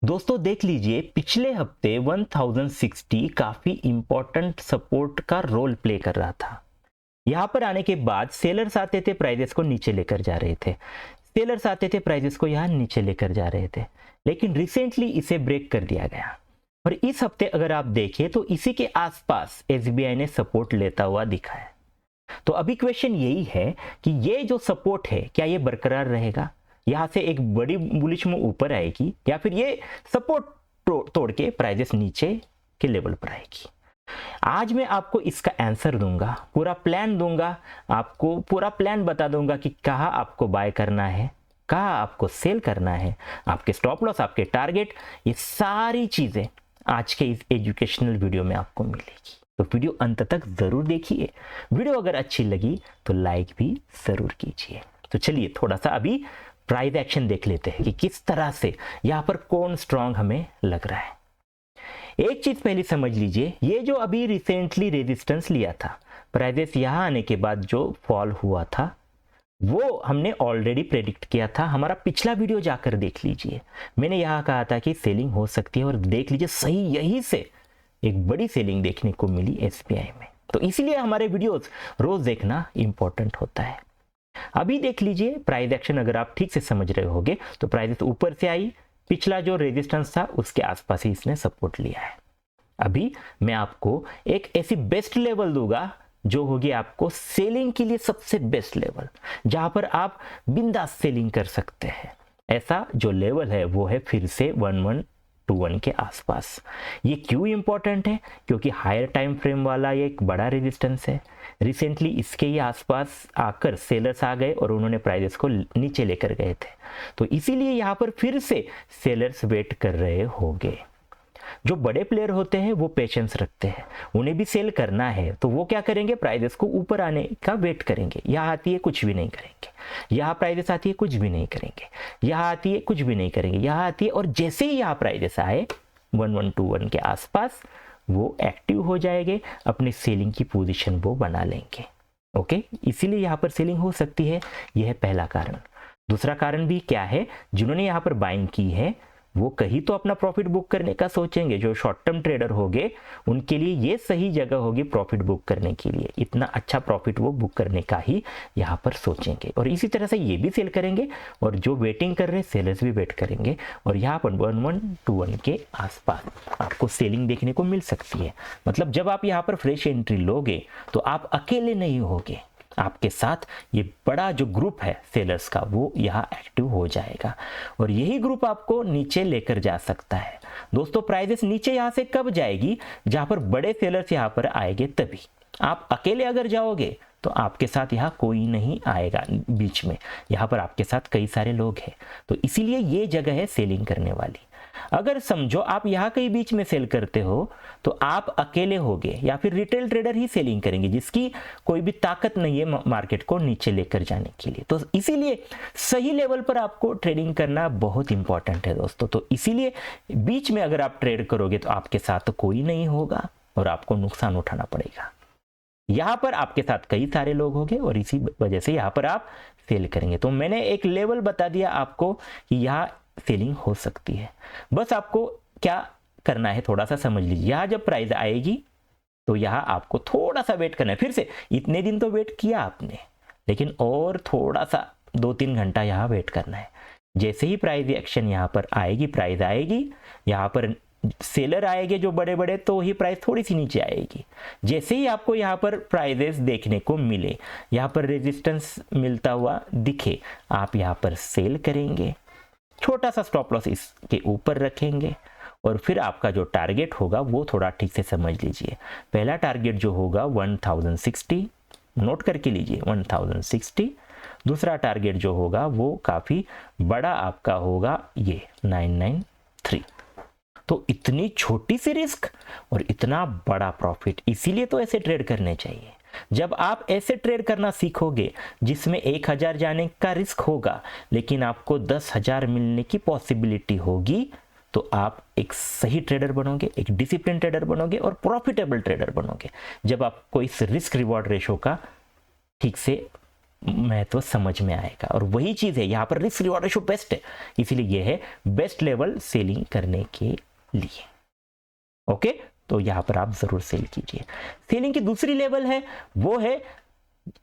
दोस्तों देख लीजिए, पिछले हफ्ते 1060 काफी इंपॉर्टेंट सपोर्ट का रोल प्ले कर रहा था। यहाँ पर आने के बाद सेलर्स आते थे, प्राइजेस को नीचे लेकर जा रहे थे। सेलर्स आते थे, प्राइजेस को यहाँ नीचे लेकर जा रहे थे, लेकिन रिसेंटली इसे ब्रेक कर दिया गया। और इस हफ्ते अगर आप देखें तो इसी के आसपास एसबीआई ने सपोर्ट लेता हुआ दिखा है। तो अभी क्वेश्चन यही है कि ये जो सपोर्ट है क्या ये बरकरार रहेगा, यहाँ से एक बड़ी बुलिश मूव ऊपर आएगी, या फिर ये सपोर्ट तोड़ के प्राइजेस नीचे के लेवल पर आएगी। आज मैं आपको इसका आंसर दूंगा, पूरा प्लान दूंगा, आपको पूरा प्लान बता दूंगा कि कहाँ आपको बाय करना है, कहाँ आपको सेल करना है, आपके स्टॉप लॉस, आपके टारगेट, ये सारी चीजें आज के इस एजुकेशनल वीडियो में आपको मिलेगी। तो वीडियो अंत तक जरूर देखिए। वीडियो अगर अच्छी लगी तो लाइक भी जरूर कीजिए। तो चलिए थोड़ा सा अभी प्राइस एक्शन देख लेते हैं कि किस तरह से यहाँ पर कौन स्ट्रांग हमें लग रहा है। एक चीज पहले समझ लीजिए, ये जो अभी रिसेंटली रेजिस्टेंस लिया था, प्राइजेस यहाँ आने के बाद जो फॉल हुआ था वो हमने ऑलरेडी प्रेडिक्ट किया था। हमारा पिछला वीडियो जाकर देख लीजिए, मैंने यहाँ कहा था कि सेलिंग हो सकती है, और देख लीजिए सही यही से एक बड़ी सेलिंग देखने को मिली एसबीआई में। तो इसीलिए हमारे वीडियोस रोज देखना इंपॉर्टेंट होता है। अभी देख लीजिए प्राइस एक्शन, अगर आप ठीक से समझ रहे होगे तो प्राइस ऊपर से आई, पिछला जो रेजिस्टेंस था उसके आसपास ही इसने सपोर्ट लिया है। अभी मैं आपको एक ऐसी बेस्ट लेवल दूंगा जो होगी आपको सेलिंग के लिए सबसे बेस्ट लेवल, जहां पर आप बिंदास सेलिंग कर सकते हैं। ऐसा जो लेवल है वो है फिर से 1121 के आसपास। ये क्यों इंपॉर्टेंट है? क्योंकि हायर टाइम फ्रेम वाला ये एक बड़ा रेजिस्टेंस है। रिसेंटली इसके ही आसपास आकर सेलर्स आ गए और उन्होंने प्राइजेस को नीचे लेकर गए थे। तो इसीलिए यहाँ पर फिर से सेलर्स वेट कर रहे होंगे। जो बड़े प्लेयर होते हैं वो पेशेंस रखते हैं, उन्हें भी सेल करना है तो वो क्या करेंगे, प्राइजेस को ऊपर आने का वेट करेंगे। यहाँ आती है कुछ भी नहीं करेंगे, यहाँ प्राइजेस आती है कुछ भी नहीं करेंगे, यहाँ आती है कुछ भी नहीं करेंगे, यहाँ आती है, और जैसे ही यहाँ प्राइजेस आए 1121 के आसपास वो एक्टिव हो जाएंगे, अपनी सेलिंग की पोजीशन वो बना लेंगे। ओके, इसीलिए यहाँ पर सेलिंग हो सकती है। यह है पहला कारण। दूसरा कारण भी क्या है, जिन्होंने यहाँ पर बाइंग की है वो कहीं तो अपना प्रॉफिट बुक करने का सोचेंगे। जो शॉर्ट टर्म ट्रेडर होंगे उनके लिए ये सही जगह होगी प्रॉफिट बुक करने के लिए। इतना अच्छा प्रॉफिट वो बुक करने का ही यहाँ पर सोचेंगे, और इसी तरह से ये भी सेल करेंगे, और जो वेटिंग कर रहे सेलर्स भी वेट करेंगे, और यहाँ पर 1121 के आसपास आपको सेलिंग देखने को मिल सकती है। मतलब जब आप यहाँ पर फ्रेश एंट्री लोगे तो आप अकेले नहीं होगे, आपके साथ ये बड़ा जो ग्रुप है सेलर्स का वो यहाँ एक्टिव हो जाएगा, और यही ग्रुप आपको नीचे लेकर जा सकता है। दोस्तों प्राइजेस नीचे यहाँ से कब जाएगी, जहां पर बड़े सेलर्स यहाँ पर आएंगे तभी। आप अकेले अगर जाओगे तो आपके साथ यहाँ कोई नहीं आएगा बीच में, यहाँ पर आपके साथ कई सारे लोग हैं। तो इसीलिए ये जगह है सेलिंग करने वाली। अगर समझो आप यहाँ कहीं बीच में सेल करते हो तो आप अकेले होगे, या फिर रिटेल ट्रेडर ही सेलिंग करेंगे जिसकी कोई भी ताकत नहीं है मार्केट को नीचे लेकर जाने के लिए। तो इसीलिए सही लेवल पर आपको ट्रेडिंग करना बहुत इंपॉर्टेंट है दोस्तों। तो इसीलिए बीच में अगर आप ट्रेड करोगे तो आपके साथ तो कोई नहीं होगा और आपको नुकसान उठाना पड़ेगा। यहाँ पर आपके साथ कई सारे लोग होंगे और इसी वजह से यहाँ पर आप सेल करेंगे। तो मैंने एक लेवल बता दिया आपको कि यहाँ सेलिंग हो सकती है। बस आपको क्या करना है थोड़ा सा समझ लीजिए। यहाँ जब प्राइस आएगी तो यहाँ आपको थोड़ा सा वेट करना है। फिर से इतने दिन तो वेट किया आपने, लेकिन और थोड़ा सा 2-3 घंटा यहाँ वेट करना है। जैसे ही प्राइस एक्शन यहाँ पर आएगी, प्राइस आएगी, यहाँ पर सेलर आएंगे जो बड़े बड़े, तो ही प्राइस थोड़ी सी नीचे आएगी। जैसे ही आपको यहाँ पर प्राइजेस देखने को मिले, यहाँ पर रेजिस्टेंस मिलता हुआ दिखे, आप यहाँ पर सेल करेंगे, छोटा सा स्टॉप लॉस इसके ऊपर रखेंगे, और फिर आपका जो टारगेट होगा वो थोड़ा ठीक से समझ लीजिए। पहला टारगेट जो होगा 1060, नोट करके लीजिए 1060। दूसरा टारगेट जो होगा वो काफी बड़ा आपका होगा, ये 993। तो इतनी छोटी सी रिस्क और इतना बड़ा प्रॉफिट, इसीलिए तो ऐसे ट्रेड करने चाहिए। जब आप ऐसे ट्रेड करना सीखोगे जिसमें 1000 जाने का रिस्क होगा लेकिन आपको 10,000 मिलने की पॉसिबिलिटी होगी, तो आप एक सही ट्रेडर बनोगे, एक डिसिप्लिन ट्रेडर बनोगे और प्रॉफिटेबल ट्रेडर बनोगे। जब आपको इस रिस्क रिवॉर्ड रेशो का ठीक से महत्व समझ में आएगा। और वही चीज़ है यहाँ पर, रिस्क रिवॉर्ड रेशियो बेस्ट है, इसीलिए ये है बेस्ट लेवल सेलिंग करने के लिए। ओके, तो यहाँ पर आप जरूर सेल कीजिए। सेलिंग की दूसरी लेवल है, वो है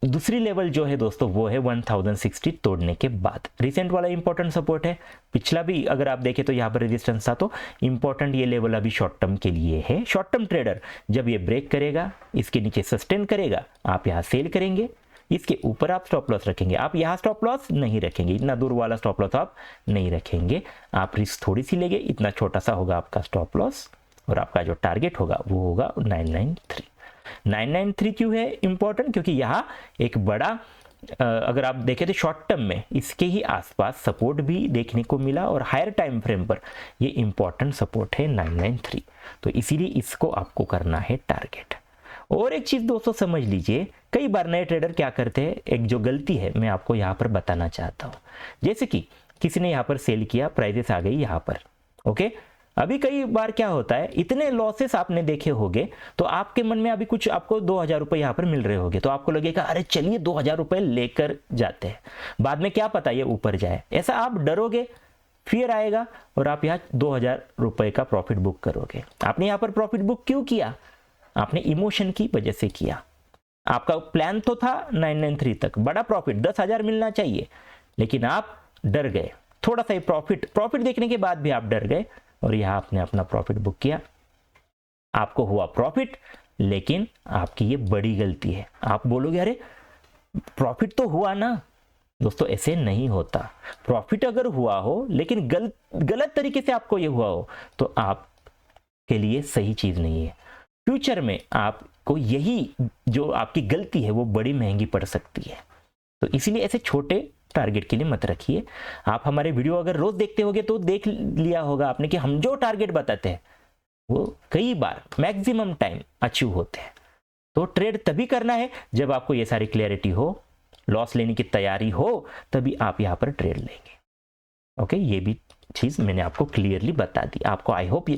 दूसरी लेवल जो है दोस्तों वो है 1060 तोड़ने के बाद। रिसेंट वाला इंपॉर्टेंट सपोर्ट है, पिछला भी अगर आप देखें तो यहाँ पर रेजिस्टेंस था, तो इंपॉर्टेंट ये लेवल अभी शॉर्ट टर्म के लिए है। शॉर्ट टर्म ट्रेडर जब ये ब्रेक करेगा, इसके नीचे सस्टेन करेगा, आप यहाँ सेल करेंगे, इसके ऊपर आप स्टॉप लॉस रखेंगे। आप यहाँ स्टॉप लॉस नहीं रखेंगे, इतना दूर वाला स्टॉप लॉस आप नहीं रखेंगे, आप रिस्क थोड़ी सी लेंगे, इतना छोटा सा होगा आपका स्टॉप लॉस, और आपका जो टारगेट होगा वो होगा 993। 993 क्यों है इंपॉर्टेंट? क्योंकि यहाँ एक बड़ा अगर आप देखें तो शॉर्ट टर्म में इसके ही आसपास सपोर्ट भी देखने को मिला, और हायर टाइम फ्रेम पर ये इंपॉर्टेंट सपोर्ट है 993, तो इसीलिए इसको आपको करना है टारगेट। और एक चीज़ दोस्तों समझ लीजिए, कई बार नए ट्रेडर क्या करते हैं, एक जो गलती है मैं आपको यहाँ पर बताना चाहता हूँ। जैसे कि किसी ने यहाँ पर सेल किया, प्राइजेस आ गई यहाँ पर, ओके, अभी कई बार क्या होता है, इतने लॉसेस आपने देखे होंगे, तो आपके मन में अभी कुछ आपको 2000 रुपये यहाँ पर मिल रहे होंगे, तो आपको लगेगा अरे चलिए 2000 रुपये लेकर जाते हैं, बाद में क्या पता ये ऊपर जाए, ऐसा आप डरोगे, फिर आएगा और आप यहाँ 2000 रुपये का प्रॉफिट बुक करोगे। आपने यहाँ पर प्रॉफिट बुक क्यों किया? आपने इमोशन की वजह से किया। आपका प्लान तो था 993 तक, बड़ा प्रॉफिट 10,000 मिलना चाहिए, लेकिन आप डर गए, थोड़ा सा प्रॉफिट देखने के बाद भी आप डर गए, और यहां आपने अपना प्रॉफिट बुक किया, आपको हुआ प्रॉफिट, लेकिन आपकी ये बड़ी गलती है। आप बोलोगे अरे प्रॉफिट तो हुआ ना, दोस्तों ऐसे नहीं होता। प्रॉफिट अगर हुआ हो लेकिन गलत तरीके से आपको ये हुआ हो, तो आपके लिए सही चीज नहीं है। फ्यूचर में आपको यही जो आपकी गलती है वो बड़ी महंगी पड़ सकती है, तो इसीलिए ऐसे छोटे टारगेट के लिए मत रखिए। आप हमारे वीडियो अगर रोज देखते होगे तो देख लिया होगा आपने कि हम जो टारगेट बताते हैं वो कई बार मैक्सिमम टाइम अचीव होते हैं। तो ट्रेड तभी करना है जब आपको ये सारी क्लैरिटी हो, लॉस लेने की तैयारी हो, तभी आप यहाँ पर ट्रेड लेंगे। ओके, ये भी चीज मैंने आपको क्लियरली बता दी, आपको आई होप ये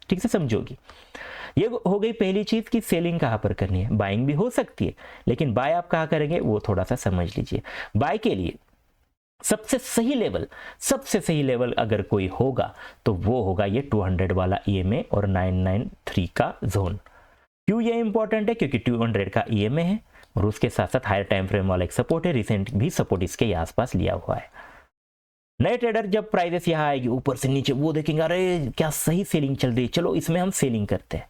ठीक से समझोगी। ये हो गई पहली चीज कि सेलिंग कहाँ पर करनी है। बाइंग भी हो सकती है, लेकिन बाय आप कहाँ करेंगे वो थोड़ा सा समझ लीजिए। बाय के लिए सबसे सही लेवल अगर कोई होगा तो वो होगा ये 200 वाला EMA और 993 का जोन। क्यों ये इंपॉर्टेंट है? क्योंकि 200 का EMA है और उसके साथ साथ हायर टाइम फ्रेम वाला एक सपोर्ट है, रिसेंट भी सपोर्ट इसके आसपास लिया हुआ है। नए ट्रेडर जब प्राइसेस यहाँ आएगी ऊपर से नीचे, वो देखेंगे अरे क्या सही सेलिंग चल रही है, चलो इसमें हम सेलिंग करते हैं,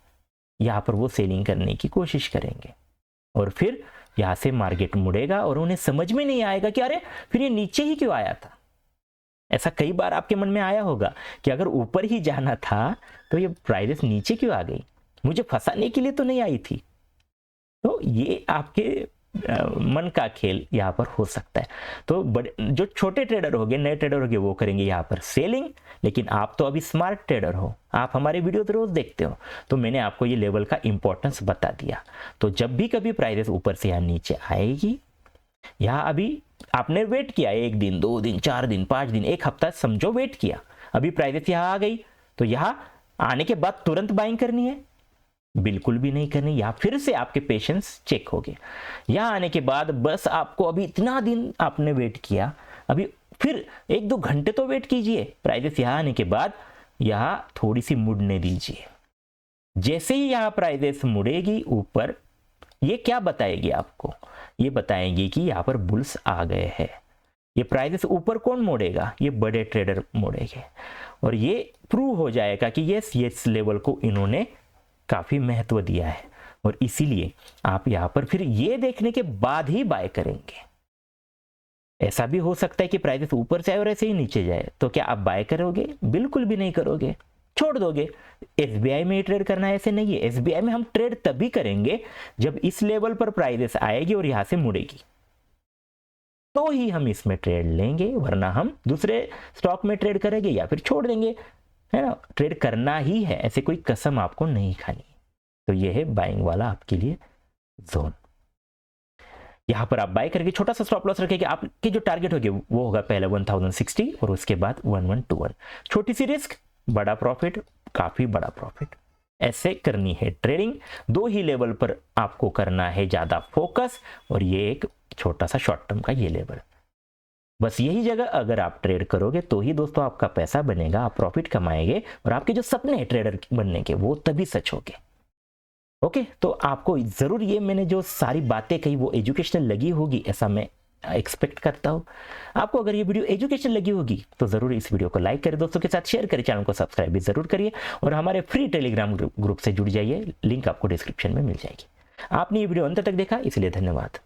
यहाँ पर वो सेलिंग करने की कोशिश करेंगे, और फिर यहां से मार्केट मुड़ेगा और उन्हें समझ में नहीं आएगा कि अरे फिर ये नीचे ही क्यों आया था। ऐसा कई बार आपके मन में आया होगा कि अगर ऊपर ही जाना था तो ये प्राइसेस नीचे क्यों आ गई, मुझे फंसाने के लिए तो नहीं आई थी। तो ये आपके मन का खेल यहाँ पर हो सकता है। तो बड़े जो छोटे ट्रेडर होंगे, नए ट्रेडर होंगे, वो करेंगे यहाँ पर सेलिंग, लेकिन आप तो अभी स्मार्ट ट्रेडर हो, आप हमारे वीडियो तो रोज देखते हो, तो मैंने आपको ये लेवल का इंपॉर्टेंस बता दिया। तो जब भी कभी प्राइसेस ऊपर से यहाँ नीचे आएगी, यहाँ अभी आपने वेट किया 1 दिन 2 दिन 4 दिन 5 दिन 1 हफ्ता समझो वेट किया, अभी प्राइसेस यहाँ आ गई, तो यहाँ आने के बाद तुरंत बाइंग करनी है? बिल्कुल भी नहीं करनी। यहाँ फिर से आपके पेशेंस चेक हो गए। यहाँ आने के बाद बस आपको अभी इतना दिन आपने वेट किया, अभी फिर 1-2 घंटे तो वेट कीजिए। प्राइसेस यहाँ आने के बाद यहाँ थोड़ी सी मुड़ने दीजिए। जैसे ही यहाँ प्राइसेस मुड़ेगी ऊपर, ये क्या बताएगी आपको? ये बताएंगे कि यहाँ पर बुल्स आ गए हैं। ये प्राइसेस ऊपर कौन मोड़ेगा? ये बड़े ट्रेडर मोड़ेंगे, और ये प्रूव हो जाएगा कि यस लेवल को इन्होंने काफी महत्व दिया है, और इसीलिए आप यहां पर फिर ये देखने के बाद ही बाय करेंगे। ऐसा भी हो सकता है कि प्राइसेस ऊपर से आए और ऐसे ही नीचे जाए, तो क्या आप बाय करोगे? बिल्कुल भी नहीं करोगे, छोड़ दोगे। SBI में ट्रेड करना है ऐसे नहीं है। SBI में हम ट्रेड तभी करेंगे जब इस लेवल पर प्राइसेस आएगी और यहां से मुड़ेगी, तो ही हम इसमें ट्रेड लेंगे, वरना हम दूसरे स्टॉक में ट्रेड करेंगे या फिर छोड़ देंगे, है ना। ट्रेड करना ही है, ऐसे कोई कसम आपको नहीं खानी। तो ये है बाइंग वाला आपके लिए जोन। यहां पर आप बाय करके छोटा सा स्टॉप लॉस रखेंगे। आपके जो टारगेट होगी वो होगा पहले 1060 और उसके बाद 1121। छोटी सी रिस्क, बड़ा प्रॉफिट, काफी बड़ा प्रॉफिट, ऐसे करनी है ट्रेडिंग। 2 ही लेवल पर आपको करना है ज्यादा फोकस, और ये एक छोटा सा शॉर्ट टर्म का ये लेवल। बस यही जगह अगर आप ट्रेड करोगे तो ही दोस्तों आपका पैसा बनेगा, आप प्रॉफिट कमाएंगे और आपके जो सपने हैं ट्रेडर बनने के वो तभी सच होंगे। ओके, तो आपको जरूर ये मैंने जो सारी बातें कही वो एजुकेशनल लगी होगी, ऐसा मैं एक्सपेक्ट करता हूँ। आपको अगर ये वीडियो एजुकेशन लगी होगी तो जरूर इस वीडियो को लाइक करें, दोस्तों के साथ शेयर करें, चैनल को सब्सक्राइब भी जरूर करिए और हमारे फ्री टेलीग्राम ग्रुप से जुड़ जाइए, लिंक आपको डिस्क्रिप्शन में मिल जाएगी। आपने ये वीडियो अंत तक देखा इसलिए धन्यवाद।